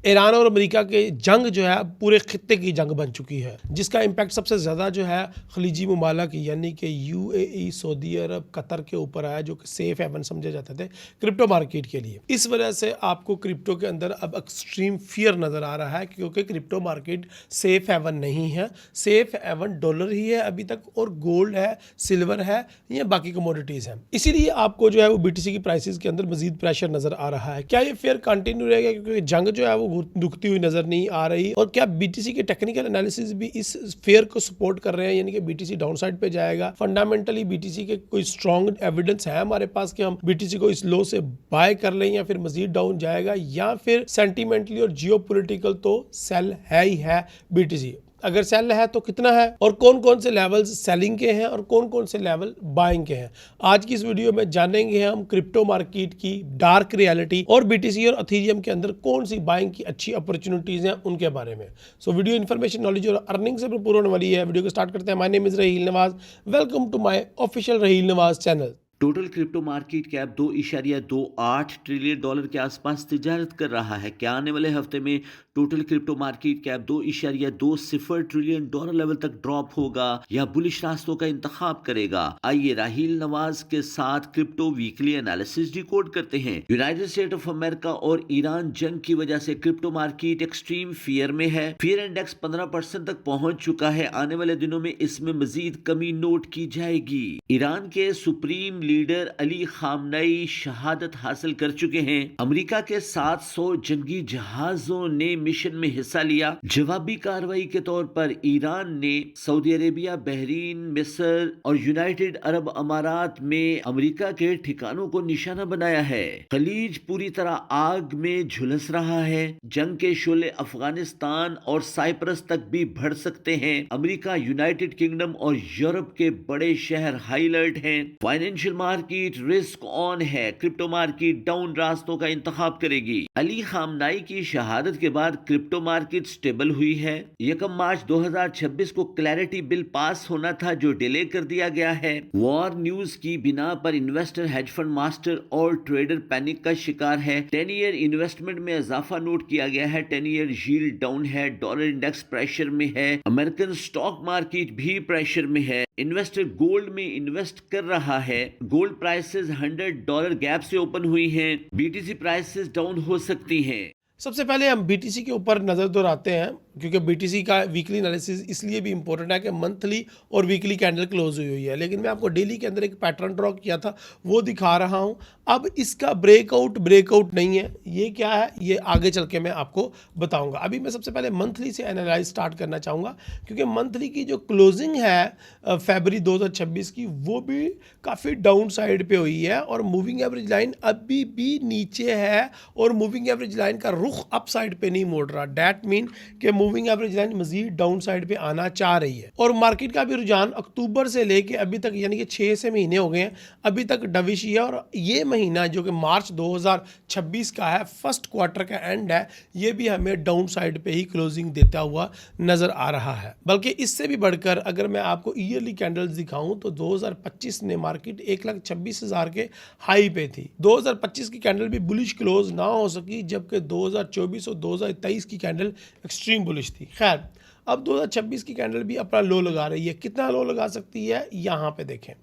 Iran और America के जंग जो है पूरे खित्ते की जंग बन चुकी है, जिसका इम्पैक्ट सबसे ज़्यादा जो है खलीजी ममालिक यानी कि यूएई, सऊदी अरब, कतर के ऊपर आया, जो कि सेफ हेवन समझे जाते थे क्रिप्टो मार्केट के लिए। इस वजह से आपको क्रिप्टो के अंदर अब एक्सट्रीम फियर नज़र आ रहा है, क्योंकि क्रिप्टो मार्केट सेफ हेवन नहीं है। सेफ हेवन डॉलर ही है अभी तक, और गोल्ड है, सिल्वर है, या बाकी कमोडिटीज़ हैं। इसीलिए आपको जो है वो बीटीसी की प्राइसेस के अंदर मजीद प्रेशर नज़र आ रहा है। क्या ये फेयर कंटिन्यू रहेगा, क्योंकि जंग जो है वो रुकती हुई नजर नहीं आ रही, और क्या बीटीसी के टेक्निकल एनालिसिस भी इस फेयर को सपोर्ट कर रहे हैं, यानी कि बीटीसी डाउनसाइड पे जाएगा। फंडामेंटली बीटीसी के कोई स्ट्रॉन्ग एविडेंस है हमारे पास कि हम बीटीसी को इस लो से बाय कर लें, या फिर मजीद डाउन जाएगा, या फिर सेंटिमेंटली और जियोपॉलिटिकल तो सेल है ही है बीटीसी। अगर सेल है तो कितना है, और कौन कौन से लेवल्स सेलिंग के हैं और कौन कौन से लेवल बाइंग के हैं। आज की इस वीडियो में जानेंगे हम क्रिप्टो मार्केट की डार्क रियलिटी और बीटीसी और अथीरियम के अंदर कौन सी बाइंग की अच्छी अपॉर्चुनिटीज हैं उनके बारे में। सो वीडियो इन्फॉर्मेशन, नॉलेज और अर्निंग से भरपूर होने वाली है। वीडियो को स्टार्ट करते हैं। My name is Raheel Nawaz, welcome to my official Raheel Nawaz channel. Total crypto market cap $2.28 trillion के आसपास तिजारत कर रहा है। क्या आने वाले हफ्ते में total crypto market cap $2.20 trillion level तक ड्रॉप होगा या बुलिश रास्तों का इंतखाब करेगा? आइए राहील नवाज के साथ क्रिप्टो वीकली एनालिसिस डिकोड करते हैं। यूनाइटेड स्टेट ऑफ अमेरिका और ईरान जंग की वजह से क्रिप्टो मार्केट एक्सट्रीम फियर में है। फियर इंडेक्स 15% तक पहुंच चुका है। आने वाले दिनों में इसमें मजीद कमी नोट की जाएगी। ईरान के सुप्रीम लीडर अली खामनेई शहादत हासिल कर चुके हैं। अमेरिका के 700 जंगी जहाजों ने मिशन में हिस्सा लिया। जवाबी कार्रवाई के तौर पर ईरान ने सऊदी अरेबिया, बहरीन, मिस्र और यूनाइटेड अरब अमारात में अमेरिका के ठिकानों को निशाना बनाया है। खलीज पूरी तरह आग में झुलस रहा है। जंग के शोले अफगानिस्तान और साइप्रस तक भी बढ़ सकते हैं। अमेरिका, यूनाइटेड किंगडम और यूरोप के बड़े शहर हाई अलर्ट हैं। फाइनेंशियल मार्केट रिस्क ऑन है। क्रिप्टो मार्केट डाउन रास्तों का इंतखाब करेगी। अली खामनेई की शहादत के बाद क्रिप्टो मार्केट स्टेबल हुई है। 1 मार्च 2026 को क्लैरिटी बिल पास होना था, जो डिले कर दिया गया है। वॉर न्यूज की बिना पर इन्वेस्टर, हेज फंड मास्टर और ट्रेडर पैनिक का शिकार है। 10 ईयर इन्वेस्टमेंट में इजाफा नोट किया गया है। 10 ईयर यील्ड डाउन है। डॉलर इंडेक्स प्रेशर में है। अमेरिकन स्टॉक मार्केट भी प्रेशर में है। इन्वेस्टर गोल्ड में इन्वेस्ट कर रहा है। गोल्ड प्राइसेस $100 गैप से ओपन हुई हैं। बीटीसी प्राइसेस डाउन हो सकती हैं। सबसे पहले हम बीटीसी के ऊपर नज़र दोहराते हैं, क्योंकि बीटीसी का वीकली एनालिसिस इसलिए भी इंपॉर्टेंट है कि मंथली और वीकली कैंडल क्लोज हुई है, लेकिन मैं आपको डेली के अंदर एक पैटर्न ड्रॉ किया था वो दिखा रहा हूं। अब इसका ब्रेकआउट नहीं है। ये क्या है, ये आगे चल के मैं आपको बताऊंगा। अभी मैं सबसे पहले मंथली से एनालाइज स्टार्ट करना चाहूँगा, क्योंकि मंथली की जो क्लोजिंग है फरवरी 2026 की, वो भी काफ़ी डाउन साइड पे हुई है, और मूविंग एवरेज लाइन अभी भी नीचे है, और मूविंग एवरेज लाइन का रुख अप साइड पे नहीं मोड़ रहा। डैट मीन कि मूविंग एवरेज लाइन मजीद डाउन साइड पे आना चाह रही है। और मार्केट का भी रुझान अक्टूबर से लेके अभी तक, यानी कि 6 से महीने हो गए हैं, अभी तक डविश ही है। और ये महीना जो कि मार्च 2026 का है, फर्स्ट क्वार्टर का एंड है, ये भी हमें डाउन साइड पे ही क्लोजिंग देता हुआ नजर आ रहा है। बल्कि इससे भी बढ़कर अगर मैं आपको ईयरली कैंडल्स दिखाऊं तो 2025 ने मार्केट 1,26,000 के हाई पे थी। 2025 की कैंडल भी बुलिश क्लोज ना हो सकी, जबकि 2024 और 2023 की कैंडल एक्सट्रीम बुलिश थी। खैर, अब 2026 की कैंडल भी अपना लो लगा रही है। कितना लो लगा सकती है, यहाँ पे देखें।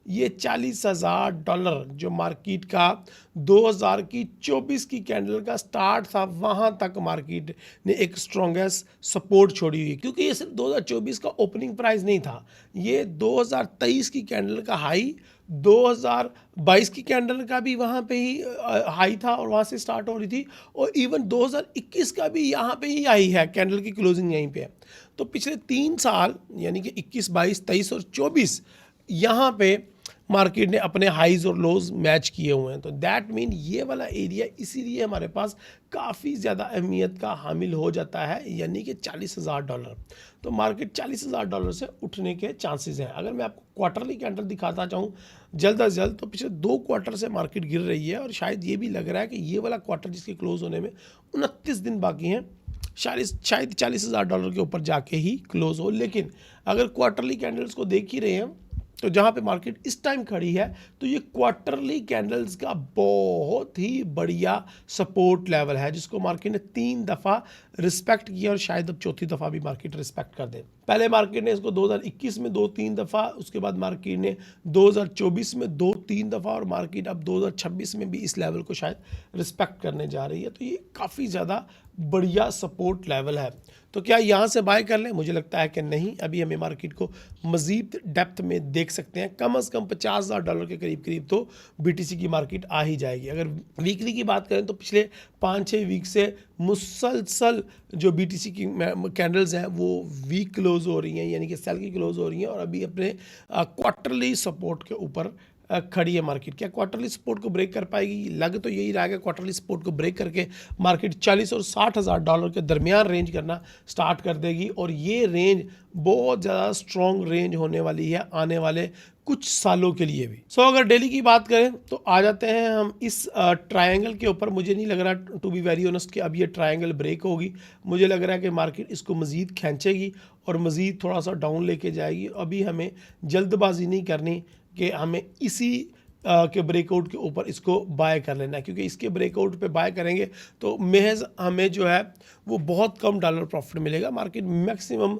ये $40,000 जो मार्केट का 2024 की कैंडल का स्टार्ट था, वहाँ तक मार्केट ने एक स्ट्रॉन्गेस्ट सपोर्ट छोड़ी हुई, क्योंकि ये सिर्फ 2024 का ओपनिंग प्राइस नहीं था। ये 2023 की कैंडल का हाई, 2022 की कैंडल का भी वहाँ पे ही हाई था और वहाँ से स्टार्ट हो रही थी, और इवन 2021 का भी यहाँ पे ही हाई है। कैंडल की क्लोजिंग यहीं पे है। तो पिछले 3 साल यानी कि 21, 22, 23 और 24 यहाँ पे मार्केट ने अपने हाइज और लोज मैच किए हुए हैं। तो दैट मीन ये वाला एरिया इसीलिए हमारे पास काफ़ी ज़्यादा अहमियत का हामिल हो जाता है, यानी कि $40,000। तो मार्केट $40,000 से उठने के चांसेस हैं। अगर मैं आपको क्वार्टरली कैंडल दिखाता चाहूँ जल्द अज जल्द, तो पिछले 2 क्वार्टर से मार्केट गिर रही है, और शायद ये भी लग रहा है कि ये वाला क्वार्टर जिसके क्लोज होने में 29 दिन बाकी हैं, शायद $40,000 के ऊपर जाके ही क्लोज हो। लेकिन अगर क्वार्टरली कैंडल्स को देख ही रहे हैं तो जहां पे मार्केट इस टाइम खड़ी है तो ये क्वार्टरली कैंडल्स का बहुत ही बढ़िया सपोर्ट लेवल है जिसको मार्केट ने 3 दफ़ा रिस्पेक्ट किया और शायद अब चौथी दफ़ा भी मार्केट रिस्पेक्ट कर दे। पहले मार्केट ने इसको 2021 में 2-3 दफ़ा, उसके बाद मार्केट ने 2024 में 2-3 दफ़ा और मार्केट अब 2026 में भी इस लेवल को शायद रिस्पेक्ट करने जा रही है। तो ये काफ़ी ज़्यादा बढ़िया सपोर्ट लेवल है। तो क्या यहाँ से बाय कर लें? मुझे लगता है कि नहीं, अभी हमें मार्केट को मज़ीद डेप्थ में देख सकते हैं। कम से कम $50,000 के करीब तो बीटीसी की मार्केट आ ही जाएगी। अगर वीकली की बात करें तो पिछले 5-6 वीक से मुसलसल जो बीटीसी की कैंडल्स हैं वो वीक क्लोज हो रही हैं, यानी कि सेल की क्लोज हो रही हैं और अभी अपने क्वार्टरली सपोर्ट के ऊपर खड़ी है मार्केट। क्या क्वार्टरली सपोर्ट को ब्रेक कर पाएगी? लग तो यही रहा है कि क्वार्टरली सपोर्ट को ब्रेक करके मार्केट 40 और $60,000 के दरमियान रेंज करना स्टार्ट कर देगी और ये रेंज बहुत ज़्यादा स्ट्रॉन्ग रेंज होने वाली है आने वाले कुछ सालों के लिए भी। अगर डेली की बात करें तो आ जाते हैं हम इस ट्रायंगल के ऊपर। मुझे नहीं लग रहा, टू बी वेरी ऑनेस्ट, कि अब ये ट्रायंगल ब्रेक होगी। मुझे लग रहा है कि मार्केट इसको मज़ीद खींचेगी और मज़ीद थोड़ा सा डाउन लेके जाएगी। अभी हमें जल्दबाजी नहीं करनी कि हमें इसी के ब्रेकआउट के ऊपर इसको बाय कर लेना है, क्योंकि इसके ब्रेकआउट पे बाय करेंगे तो महज हमें जो है वो बहुत कम डॉलर प्रॉफिट मिलेगा। मार्केट मैक्सिमम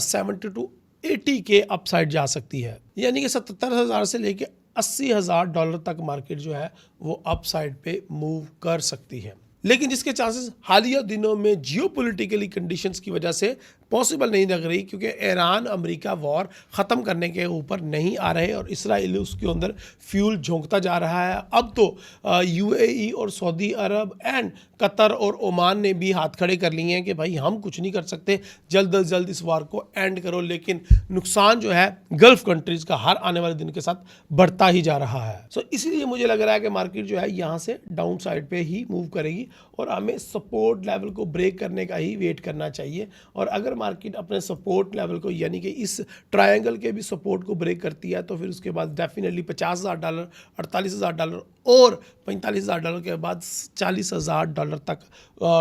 70 to 80 के अपसाइड जा सकती है, यानी कि 77,000 से लेके $80,000 तक मार्केट जो है वो अपसाइड पे मूव कर सकती है। लेकिन जिसके चांसेस हालिया दिनों में जियोपॉलिटिकली कंडीशंस की वजह से पॉसिबल नहीं लग रही, क्योंकि ईरान अमेरिका वॉर ख़त्म करने के ऊपर नहीं आ रहे और इसराइल उसके अंदर फ्यूल झोंकता जा रहा है। अब तो यूएई और सऊदी अरब एंड कतर और ओमान ने भी हाथ खड़े कर लिए हैं कि भाई हम कुछ नहीं कर सकते, जल्द अज जल्द इस वार को एंड करो। लेकिन नुकसान जो है गल्फ कंट्रीज़ का हर आने वाले दिन के साथ बढ़ता ही जा रहा है। इसलिए मुझे लग रहा है कि मार्केट जो है यहाँ से डाउन साइड पे ही मूव करेगी और हमें सपोर्ट लेवल को ब्रेक करने का ही वेट करना चाहिए। और अगर मार्केट अपने सपोर्ट लेवल को, यानी कि इस ट्रायंगल के भी सपोर्ट को ब्रेक करती है, तो फिर उसके बाद डेफिनेटली $50,000, $48,000 और $45,000 के बाद $40,000 तक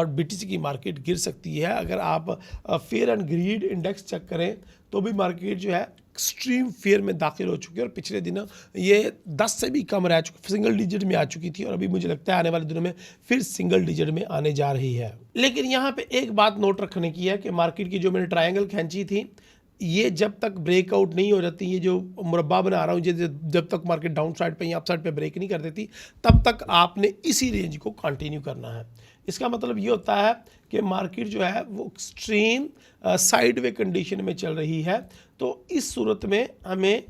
बीटीसी की मार्केट गिर सकती है। अगर आप fear and greed index check करें तो भी मार्केट जो है एक्सट्रीम फेयर में दाखिल हो चुकी है और पिछले दिनों ये 10 से भी कम रह चुकी, सिंगल डिजिट में आ चुकी थी और अभी मुझे लगता है आने वाले दिनों में फिर सिंगल डिजिट में आने जा रही है। लेकिन यहाँ पे एक बात नोट रखने की है कि मार्केट की जो मैंने ट्रायंगल खींची थी, ये जब तक ब्रेकआउट नहीं हो जाती, ये जो मुरब्बा बना रहा हूँ, जब तक मार्केट डाउन साइड पे या अप साइड पे ब्रेक नहीं कर देती, तब तक आपने इसी रेंज को कंटिन्यू करना है। इसका मतलब ये होता है कि मार्केट जो है वो एक्सट्रीम साइडवे कंडीशन में चल रही है। तो इस सूरत में हमें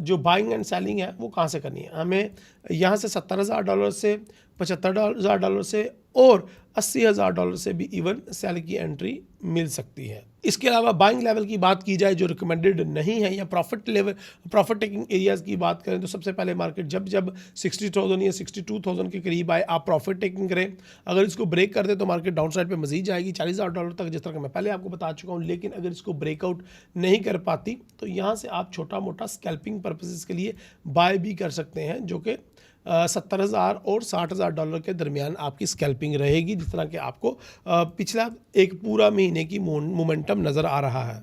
जो बाइंग एंड सेलिंग है वो कहाँ से करनी है? हमें यहाँ से $70,000 से $75,000 से और $80,000 से भी इवन सेल की एंट्री मिल सकती है। इसके अलावा बाइंग लेवल की बात की जाए जो रिकमेंडेड नहीं है, या profit level, profit taking areas की बात करें तो सबसे पहले मार्केट जब 60,000 या 62,000 के करीब आए आप प्रॉफिट टेकिंग करें। अगर इसको ब्रेक कर दे तो मार्केट डाउन साइड पे मजीद जाएगी $40,000 तक, जिस तरह का मैं पहले आपको बता चुका हूँ। लेकिन अगर इसको ब्रेकआउट नहीं कर पाती तो यहाँ से आप छोटा मोटा स्कैल्पिंग पर्पसेस के लिए बाय भी कर सकते हैं, जो कि 70,000 और $60,000 के दरमियान आपकी स्कैल्पिंग रहेगी, जिस तरह के आपको पिछला एक पूरा महीने की मोमेंटम नज़र आ रहा है।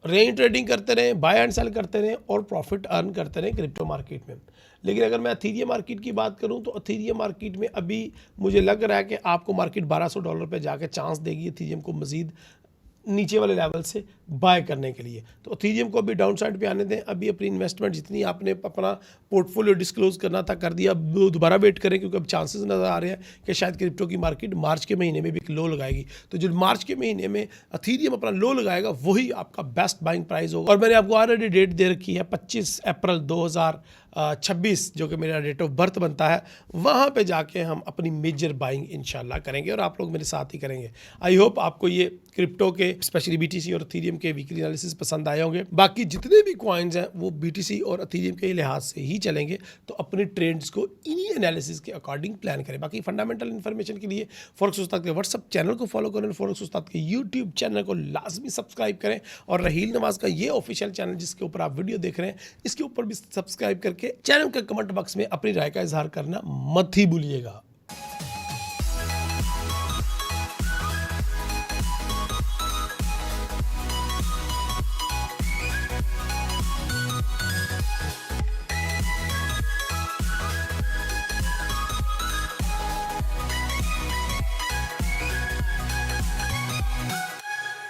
रेंज ट्रेडिंग करते रहें, बाय एंड सेल करते रहें और प्रॉफिट अर्न करते रहें क्रिप्टो मार्केट में। लेकिन अगर मैं अथीरियम मार्केट की बात करूं तो अथीरियम मार्केट में अभी मुझे लग रहा है कि आपको मार्केट $1,200 पे जाके चांस देगी अथीरियम को मज़ीद नीचे वाले लेवल से बाय करने के लिए। तो अथीरियम को अभी डाउन साइड पे आने दें। अभी अपनी इन्वेस्टमेंट जितनी आपने अपना पोर्टफोलियो डिस्क्लोज करना था कर दिया, अब दोबारा वेट करें, क्योंकि अब चांसेस नज़र आ रहे हैं कि शायद क्रिप्टो की मार्केट मार्च के महीने में भी एक लो लगाएगी। तो जो मार्च के महीने में अथीरियम अपना लो लगाएगा वही आपका बेस्ट बाइंग प्राइस होगा। और मैंने आपको ऑलरेडी डेट दे रखी है 25 अप्रैल 2026, जो कि मेरा डेट ऑफ बर्थ बनता है। वहाँ पे जाके हम अपनी मेजर बाइंग इंशाल्लाह करेंगे और आप लोग मेरे साथ ही करेंगे। आई होप आपको ये क्रिप्टो के स्पेशली बीटीसी और अथीरियम के वीकली एनालिसिस पसंद आए होंगे। बाकी जितने भी कॉइन्स हैं वो बीटीसी और अथीरियम के लिहाज से ही चलेंगे, तो अपने ट्रेड्स को इन्हीं एनालिसिस के अकॉर्डिंग प्लान करें। बाकी फंडामेंटल इन्फॉर्मेशन के लिए फॉरेक्स उस्ताद के व्हाट्सअप चैनल को फॉलो करें, फॉरेक्स उस्ताद के यूट्यूब चैनल को लाजमी सब्सक्राइब करें और रहील नवाज का ये ऑफिशियल चैनल जिसके ऊपर आप वीडियो देख रहे हैं, इसके ऊपर भी सब्सक्राइब करके चैनल के कमेंट बॉक्स में अपनी राय का इजहार करना मत ही भूलिएगा।